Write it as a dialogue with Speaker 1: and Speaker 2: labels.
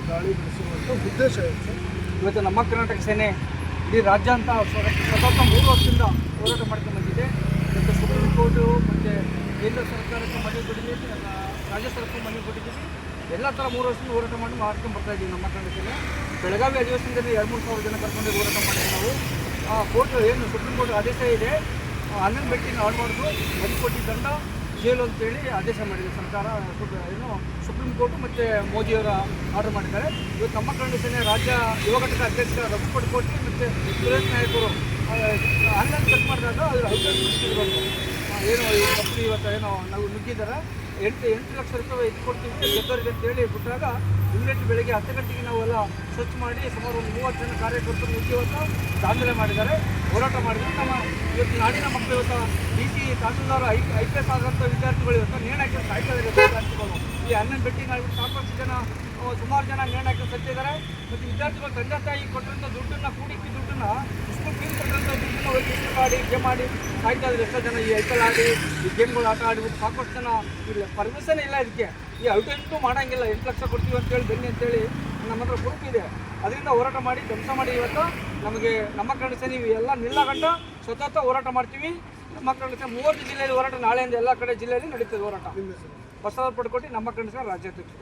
Speaker 1: ಗಾಳಿ ಬೆಳೆಸುವಂಥ ಉದ್ದೇಶ ಇದೆ ಸರ್.
Speaker 2: ಇವತ್ತು ನಮ್ಮ ಕರ್ನಾಟಕ ಸೇನೆ ಇಡೀ ರಾಜ್ಯಾಂತ ಸತತ 3 ವರ್ಷದಿಂದ ಹೋರಾಟ ಮಾಡ್ಕೊಂಡು ಬಂದಿದೆ. ಮತ್ತು ಸುಪ್ರೀಂ ಕೋರ್ಟು ಮತ್ತು ಕೇಂದ್ರ ಸರ್ಕಾರಕ್ಕೆ ಮನವಿ ಕೊಟ್ಟಿದ್ದೀವಿ, ರಾಜ್ಯ ಸರ್ಕಾರಕ್ಕೆ ಮನವಿ ಕೊಟ್ಟಿದ್ದೀವಿ. ಎಲ್ಲ ಥರ 3 ವರ್ಷದಿಂದ ಹೋರಾಟ ಮಾಡ್ಕೊಂಡು ಬರ್ತಾ ಇದ್ದೀವಿ. ನಮ್ಮ ಕರ್ನಾಟಕ ಸೇನೆ ಬೆಳಗಾವಿ ಅಧಿವೇಶನದಲ್ಲಿ 2-3 ಸಾವಿರ ಜನ ಕರ್ಕೊಂಡು ಹೋರಾಟ ಮಾಡಿದ್ವಿ ನಾವು. ಕೋರ್ಟ್ ಏನು ಸುಪ್ರೀಂ ಕೋರ್ಟ್ ಆದೇಶ ಇದೆ, ಹನ್ನೊಂದು ಬೆಟ್ಟಿನ ಹಾಳು ಮಾಡೋದು 10 ಕೋಟಿ ದಂಡ ಜೈಲು ಅಂತೇಳಿ ಆದೇಶ ಮಾಡಿದೆ ಸರ್ಕಾರ. ಏನು ಸುಪ್ರೀಂ ಕೋರ್ಟು ಮತ್ತು ಮೋದಿಯವರ ಆರ್ಡರ್ ಮಾಡಿದ್ದಾರೆ. ಇವತ್ತು ನಮ್ಮ ಕರ್ನಾಟಕ ಸೇನೆ ರಾಜ್ಯ ಯುವ ಘಟಕ ಅಧ್ಯಕ್ಷ ರಘುಪತಿ ಕೋಟಿ ಮತ್ತು ಸುರೇಶ್ ನಾಯಕರು ಆನ್ಲೈನ್ ಚೆಕ್ ಮಾಡಿದಾಗ ಅದು ಏನು ಈ ಕಂಪ್ನಿ ಇವತ್ತು ಏನೋ ನಾವು ನುಗ್ಗಿದ್ದಾರೆ 8 ಲಕ್ಷ ರೂಪಾಯಿ ಇದು ಕೊಡ್ತೀವಿ ಗೆದ್ದವರಿಗೆ ಅಂತೇಳಿ ಬಿಟ್ಟಾಗ ಇಮ್ಮಿಡಿಯೇಟ್ ಬೆಳಗ್ಗೆ 10 ಗಂಟೆಗೆ ನಾವೆಲ್ಲ ಸ್ವಚ್ಛ ಮಾಡಿ ಸುಮಾರು ಒಂದು 30 ಜನ ಕಾರ್ಯಕರ್ತರು ನುಗ್ಗಿ ಇವತ್ತು ದಾಂಧಲೆ ಮಾಡಿದ್ದಾರೆ, ಹೋರಾಟ ಮಾಡಿದ್ದಾರೆ. ನಮ್ಮ ಇವತ್ತು ನಾಡಿನ ಮಕ್ಕಳು ಇವತ್ತು DC ತಹಸೀಲ್ದಾರ್ IPS ಆದಂಥ ವಿದ್ಯಾರ್ಥಿಗಳು ಇವತ್ತು ನೇಣು ಹಾಕಿ ಸಾಯ್ತಾ ಇದ್ದಾರೆ. ವಿದ್ಯಾರ್ಥಿಗಳು ಈ 11 ಬೆಟ್ಟಿಂಗ್ ಆಗಿಬಿಟ್ಟು ಸಾಕಷ್ಟು ಜನ ಸುಮಾರು ಜನ ನೇಣು ಹಾಕಿ ಸತ್ತಿದ್ದಾರೆ. ಮತ್ತು ವಿದ್ಯಾರ್ಥಿಗಳು ತಂದೆ ತಾಯಿ ಕೊಟ್ಟಂಥ ದುಡ್ಡನ್ನು ಕೂಡಿಕ್ಕಿ ದುಡ್ಡನ್ನು ಸ್ಕೂಲ್ ಫೀಸ್ ಕೊಟ್ಟಂಥ ದುಡ್ಡನ್ನು ಹೋಗಿ ಮಾಡಿ ಗೇಮ್ ಮಾಡಿ ಸಾಯ್ತಾ ಇದ್ದಾರೆ. ಎಷ್ಟೋ ಜನ ಈ ಐಪಲ್ ಆಡಿ ಈ ಗೇಮ್ಗಳು ಆಟ ಆಡಿಬಿಟ್ಟು ಸಾಕಷ್ಟು ಜನ ಇಲ್ಲ, ಪರ್ಮಿಷನ್ ಇಲ್ಲ ಇದಕ್ಕೆ. ಈ ಔಟೆಂಟು ಮಾಡೋಂಗಿಲ್ಲ, 8 ಲಕ್ಷ ಕೊಡ್ತೀವಿ ಅಂತೇಳಿ ಬನ್ನಿ ಅಂತೇಳಿ ನಮ್ಮ ಹತ್ರ ಪ್ರೂಫ್ ಇದೆ. ಅದರಿಂದ ಹೋರಾಟ ಮಾಡಿ ಧ್ವಂಸ ಮಾಡಿ ಇವತ್ತು ನಮಗೆ ನಮ್ಮ ಕರ್ನಾಟಕ ಸೇನೆ ಎಲ್ಲ ನಿಲ್ಲಗಂಡ ಸತತ ಹೋರಾಟ ಮಾಡ್ತೀವಿ. ನಮ್ಮ ಕರ್ನಾಟಕ ಸೇನೆ 30 ಜಿಲ್ಲೆಯಲ್ಲಿ ಹೋರಾಟ ನಾಳೆಯಿಂದ ಎಲ್ಲ ಕಡೆ ಜಿಲ್ಲೆಯಲ್ಲಿ ನಡೀತದೆ ಹೋರಾಟ. ಬಸವರಾಜ ಪಡ್ಕೋಟಿ ನಮ್ಮ ಕರ್ನಾಟಕ ಸೇನೆ ರಾಜ್ಯಾಧ್ಯಕ್ಷರು.